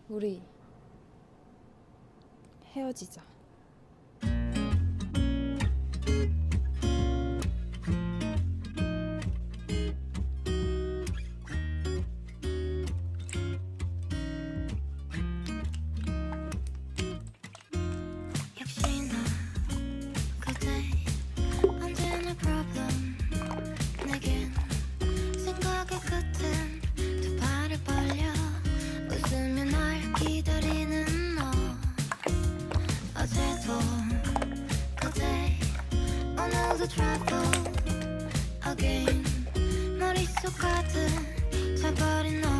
우리 헤어지자. 역시나 그대 언제나 problem 내겐 생각의 끝엔 두 발을 벌려 웃으며 날 기다리는 너 어제도 그대 오늘도 trouble again 머릿속 가득 차버린 너